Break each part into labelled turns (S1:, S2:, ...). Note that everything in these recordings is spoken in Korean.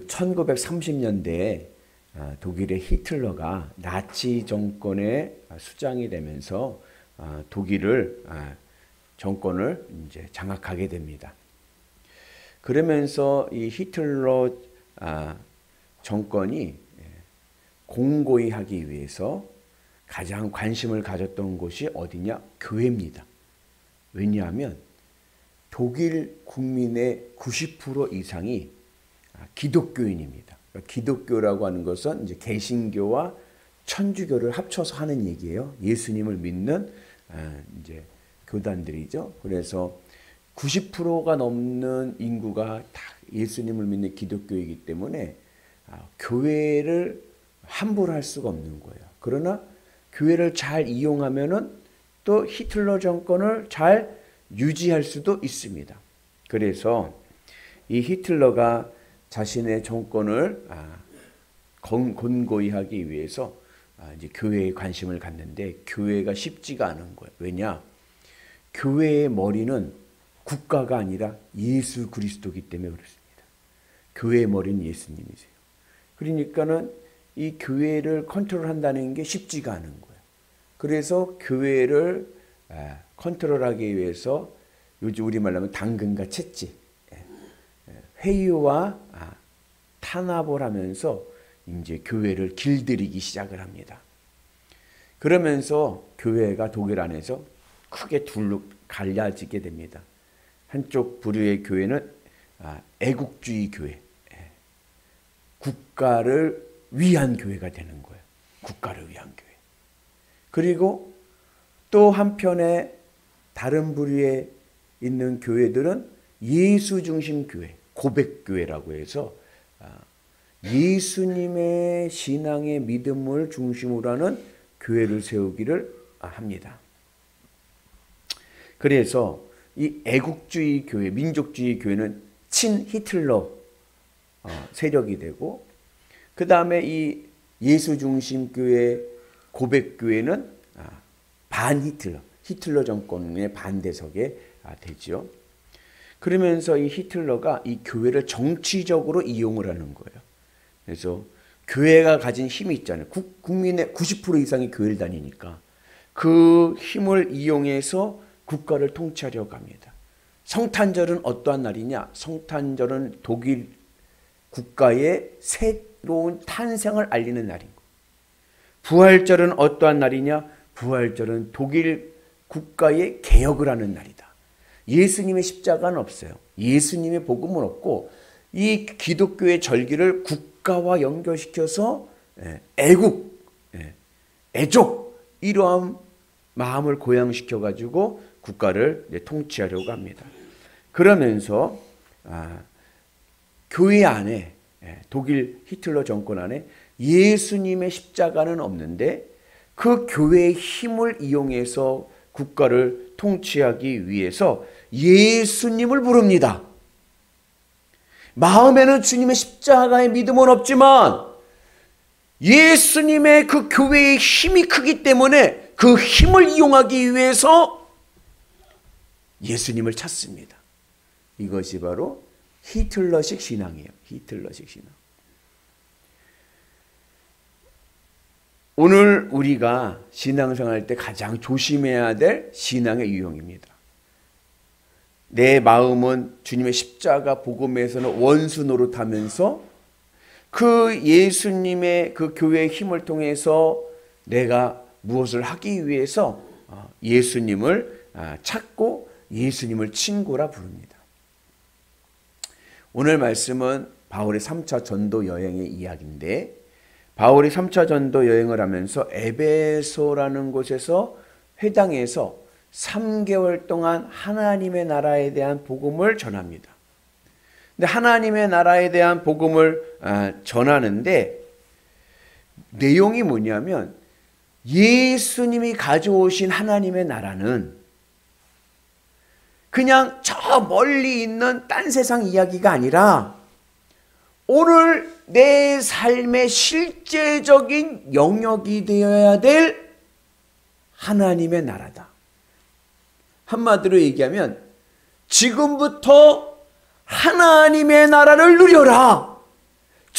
S1: 1930년대에 독일의 히틀러가 나치 정권의 수장이 되면서 독일을 정권을 이제 장악하게 됩니다. 그러면서 이 히틀러 정권이 공고히 하기 위해서 가장 관심을 가졌던 곳이 어디냐? 교회입니다. 왜냐하면 독일 국민의 90% 이상이 기독교인입니다. 기독교라고 하는 것은 이제 개신교와 천주교를 합쳐서 하는 얘기예요. 예수님을 믿는 이제 교단들이죠. 그래서 90%가 넘는 인구가 다 예수님을 믿는 기독교이기 때문에 교회를 함부로 할 수가 없는 거예요. 그러나 교회를 잘 이용하면은 또 히틀러 정권을 잘 유지할 수도 있습니다. 그래서 이 히틀러가 자신의 정권을 권고히 하기 위해서 이제 교회에 관심을 갖는데 교회가 쉽지가 않은 거예요. 왜냐? 교회의 머리는 국가가 아니라 예수 그리스도이기 때문에 그렇습니다. 교회의 머리는 예수님이세요. 그러니까는 이 교회를 컨트롤한다는 게 쉽지가 않은 거예요. 그래서 교회를 컨트롤하기 위해서 요즘 우리말로 하면 당근과 채찍, 회유와 탄압을 하면서 이제 교회를 길들이기 시작을 합니다. 그러면서 교회가 독일 안에서 크게 둘로 갈라지게 됩니다. 한쪽 부류의 교회는 애국주의 교회, 국가를 위한 교회가 되는 거예요. 국가를 위한 교회. 그리고 또 한편에 다른 부류에 있는 교회들은 예수 중심 교회, 고백교회라고 해서 예수님의 신앙의 믿음을 중심으로 하는 교회를 세우기를 합니다. 그래서 이 애국주의 교회, 민족주의 교회는 친 히틀러 세력이 되고, 그 다음에 이 예수 중심 교회, 고백교회는 반 히틀러, 히틀러 정권의 반대석에 되죠. 그러면서 이 히틀러가 이 교회를 정치적으로 이용을 하는 거예요. 그래서 교회가 가진 힘이 있잖아요. 국민의 90% 이상이 교회를 다니니까 그 힘을 이용해서 국가를 통치하려고 합니다. 성탄절은 어떠한 날이냐? 성탄절은 독일 국가의 새로운 탄생을 알리는 날인 거예요. 부활절은 어떠한 날이냐? 부활절은 독일 국가의 개혁을 하는 날이다. 예수님의 십자가는 없어요. 예수님의 복음은 없고 이 기독교의 절기를 국가와 연결시켜서 애국, 애족 이러한 마음을 고양시켜 가지고 국가를 통치하려고 합니다. 그러면서 교회 안에, 독일 히틀러 정권 안에 예수님의 십자가는 없는데 그 교회의 힘을 이용해서 국가를 통치하기 위해서 예수님을 부릅니다. 마음에는 주님의 십자가의 믿음은 없지만 예수님의 그 교회의 힘이 크기 때문에 그 힘을 이용하기 위해서 예수님을 찾습니다. 이것이 바로 히틀러식 신앙이에요. 히틀러식 신앙. 오늘 우리가 신앙생활할 때 가장 조심해야 될 신앙의 유형입니다. 내 마음은 주님의 십자가 복음에서는 원수 노릇하면서 그 예수님의 그 교회의 힘을 통해서 내가 무엇을 하기 위해서 예수님을 찾고 예수님을 친구라 부릅니다. 오늘 말씀은 바울의 3차 전도 여행의 이야기인데, 바울이 3차 전도 여행을 하면서 에베소라는 곳에서 회당에서 3개월 동안 하나님의 나라에 대한 복음을 전합니다. 근데 하나님의 나라에 대한 복음을 전하는데 내용이 뭐냐면 예수님이 가져오신 하나님의 나라는 그냥 저 멀리 있는 딴 세상 이야기가 아니라 오늘 내 삶의 실제적인 영역이 되어야 될 하나님의 나라다. 한마디로 얘기하면 지금부터 하나님의 나라를 누려라.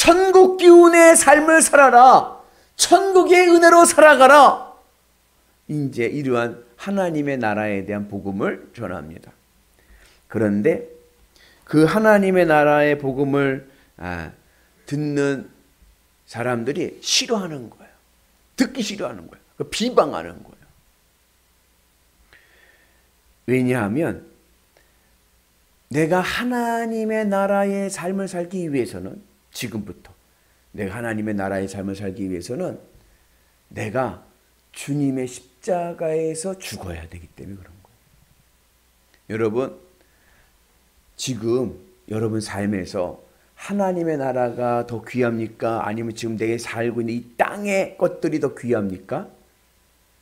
S1: 천국 기운의 삶을 살아라. 천국의 은혜로 살아가라. 이제 이러한 하나님의 나라에 대한 복음을 전합니다. 그런데 그 하나님의 나라의 복음을 듣는 사람들이 싫어하는 거예요. 듣기 싫어하는 거예요. 비방하는 거예요. 왜냐하면 내가 하나님의 나라의 삶을 살기 위해서는, 지금부터 내가 하나님의 나라의 삶을 살기 위해서는 내가 주님의 십자가에서 죽어야 되기 때문에 그런 거예요. 여러분, 지금 여러분 삶에서 하나님의 나라가 더 귀합니까? 아니면 지금 내가 살고 있는 이 땅의 것들이 더 귀합니까?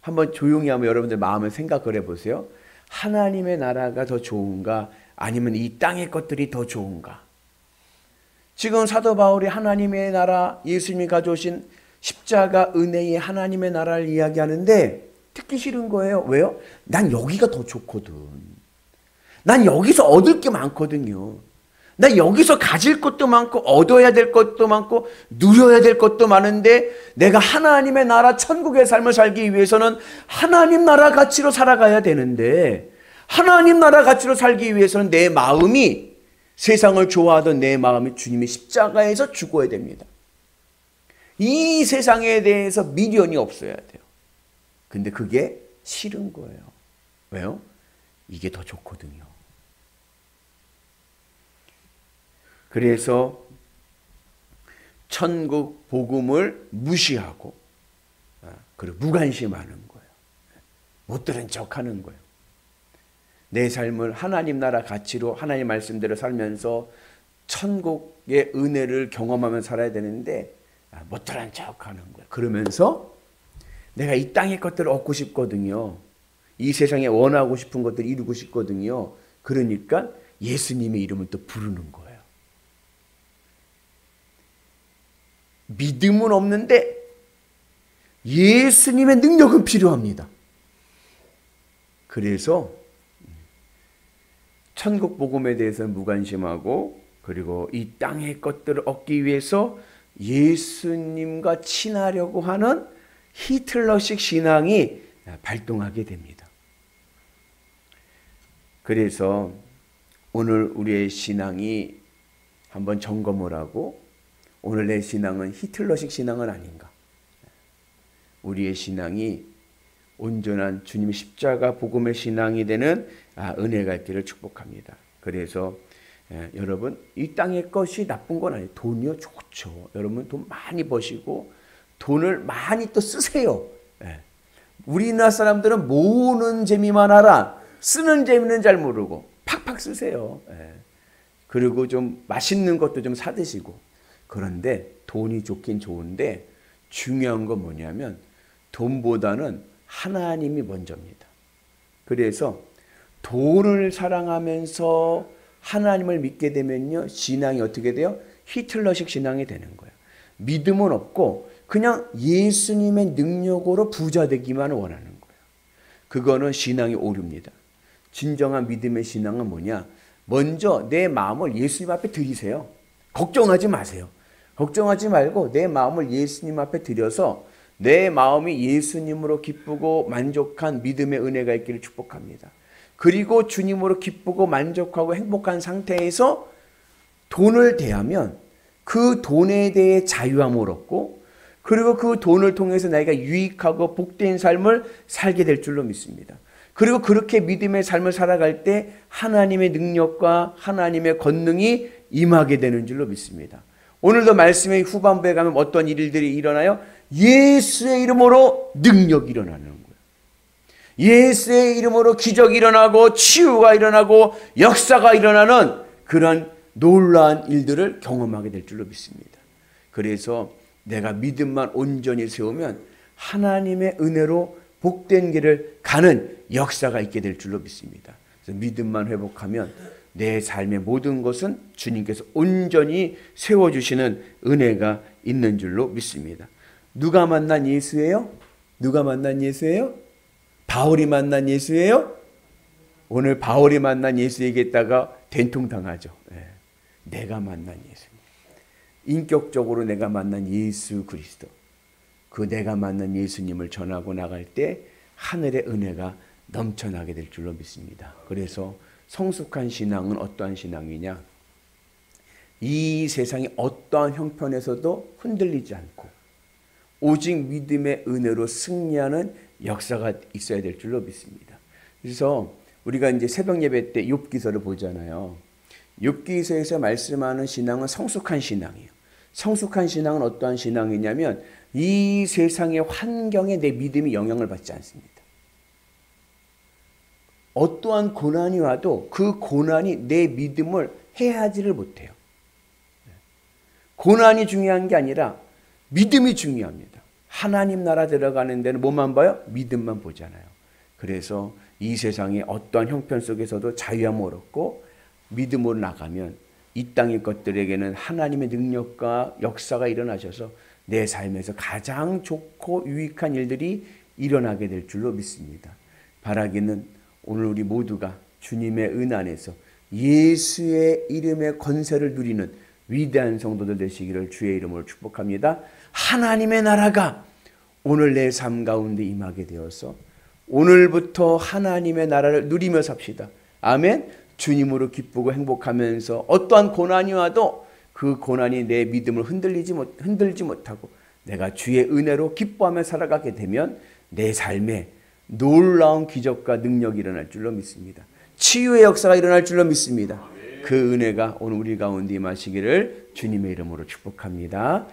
S1: 한번 조용히 한번 여러분들 마음을 생각을 해보세요. 하나님의 나라가 더 좋은가? 아니면 이 땅의 것들이 더 좋은가? 지금 사도 바울이 하나님의 나라, 예수님이 가져오신 십자가 은혜의 하나님의 나라를 이야기하는데 듣기 싫은 거예요. 왜요? 난 여기가 더 좋거든. 난 여기서 얻을 게 많거든요. 나 여기서 가질 것도 많고 얻어야 될 것도 많고 누려야 될 것도 많은데 내가 하나님의 나라 천국의 삶을 살기 위해서는 하나님 나라 가치로 살아가야 되는데 하나님 나라 가치로 살기 위해서는 내 마음이 세상을 좋아하던 내 마음이 주님의 십자가에서 죽어야 됩니다. 이 세상에 대해서 미련이 없어야 돼요. 근데 그게 싫은 거예요. 왜요? 이게 더 좋거든요. 그래서 천국 복음을 무시하고 그리고 무관심하는 거예요. 못 들은 척하는 거예요. 내 삶을 하나님 나라 가치로 하나님 말씀대로 살면서 천국의 은혜를 경험하면서 살아야 되는데 못 들은 척하는 거예요. 그러면서 내가 이 땅의 것들을 얻고 싶거든요. 이 세상에 원하고 싶은 것들을 이루고 싶거든요. 그러니까 예수님의 이름을 또 부르는 거예요. 믿음은 없는데 예수님의 능력은 필요합니다. 그래서 천국 복음에 대해서는 무관심하고 그리고 이 땅의 것들을 얻기 위해서 예수님과 친하려고 하는 히틀러식 신앙이 발동하게 됩니다. 그래서 오늘 우리의 신앙이 한번 점검을 하고 오늘 내 신앙은 히틀러식 신앙은 아닌가? 우리의 신앙이 온전한 주님의 십자가 복음의 신앙이 되는 은혜가 있기를 축복합니다. 그래서 여러분 이 땅의 것이 나쁜 건 아니에요. 돈이요 좋죠. 여러분 돈 많이 버시고 돈을 많이 또 쓰세요. 우리나라 사람들은 모으는 재미만 알아. 쓰는 재미는 잘 모르고 팍팍 쓰세요. 그리고 좀 맛있는 것도 좀 사드시고. 그런데 돈이 좋긴 좋은데 중요한 건 뭐냐면 돈보다는 하나님이 먼저입니다. 그래서 돈을 사랑하면서 하나님을 믿게 되면요. 신앙이 어떻게 돼요? 히틀러식 신앙이 되는 거예요. 믿음은 없고 그냥 예수님의 능력으로 부자 되기만 원하는 거예요. 그거는 신앙이 오류입니다. 진정한 믿음의 신앙은 뭐냐? 먼저 내 마음을 예수님 앞에 드리세요. 걱정하지 마세요. 걱정하지 말고 내 마음을 예수님 앞에 드려서 내 마음이 예수님으로 기쁘고 만족한 믿음의 은혜가 있기를 축복합니다. 그리고 주님으로 기쁘고 만족하고 행복한 상태에서 돈을 대하면 그 돈에 대해 자유함을 얻고 그리고 그 돈을 통해서 나에게 유익하고 복된 삶을 살게 될 줄로 믿습니다. 그리고 그렇게 믿음의 삶을 살아갈 때 하나님의 능력과 하나님의 권능이 임하게 되는 줄로 믿습니다. 오늘도 말씀의 후반부에 가면 어떤 일들이 일어나요? 예수의 이름으로 능력이 일어나는 거예요. 예수의 이름으로 기적이 일어나고 치유가 일어나고 역사가 일어나는 그런 놀라운 일들을 경험하게 될 줄로 믿습니다. 그래서 내가 믿음만 온전히 세우면 하나님의 은혜로 복된 길을 가는 역사가 있게 될 줄로 믿습니다. 그래서 믿음만 회복하면 내 삶의 모든 것은 주님께서 온전히 세워주시는 은혜가 있는 줄로 믿습니다. 누가 만난 예수예요? 누가 만난 예수예요? 바울이 만난 예수예요? 오늘 바울이 만난 예수 얘기했다가 된통당하죠. 내가 만난 예수님. 인격적으로 내가 만난 예수 그리스도, 그 내가 만난 예수님을 전하고 나갈 때 하늘의 은혜가 넘쳐나게 될 줄로 믿습니다. 그래서 성숙한 신앙은 어떠한 신앙이냐? 이 세상의 어떠한 형편에서도 흔들리지 않고 오직 믿음의 은혜로 승리하는 역사가 있어야 될 줄로 믿습니다. 그래서 우리가 이제 새벽 예배 때 욥기서를 보잖아요. 욥기서에서 말씀하는 신앙은 성숙한 신앙이에요. 성숙한 신앙은 어떠한 신앙이냐면 이 세상의 환경에 내 믿음이 영향을 받지 않습니다. 어떠한 고난이 와도 그 고난이 내 믿음을 해하지를 못해요. 고난이 중요한 게 아니라 믿음이 중요합니다. 하나님 나라 들어가는 데는 뭐만 봐요? 믿음만 보잖아요. 그래서 이 세상의 어떠한 형편 속에서도 자유함을 얻고 믿음으로 나가면 이 땅의 것들에게는 하나님의 능력과 역사가 일어나셔서 내 삶에서 가장 좋고 유익한 일들이 일어나게 될 줄로 믿습니다. 바라기는 오늘 우리 모두가 주님의 은 안에서 예수의 이름의 권세를 누리는 위대한 성도들 되시기를 주의 이름으로 축복합니다. 하나님의 나라가 오늘 내 삶 가운데 임하게 되어서 오늘부터 하나님의 나라를 누리며 삽시다. 아멘. 주님으로 기쁘고 행복하면서 어떠한 고난이 와도 그 고난이 내 믿음을 흔들지 못하고 내가 주의 은혜로 기뻐하며 살아가게 되면 내 삶에 놀라운 기적과 능력이 일어날 줄로 믿습니다. 치유의 역사가 일어날 줄로 믿습니다. 그 은혜가 오늘 우리 가운데 임하시기를 주님의 이름으로 축복합니다.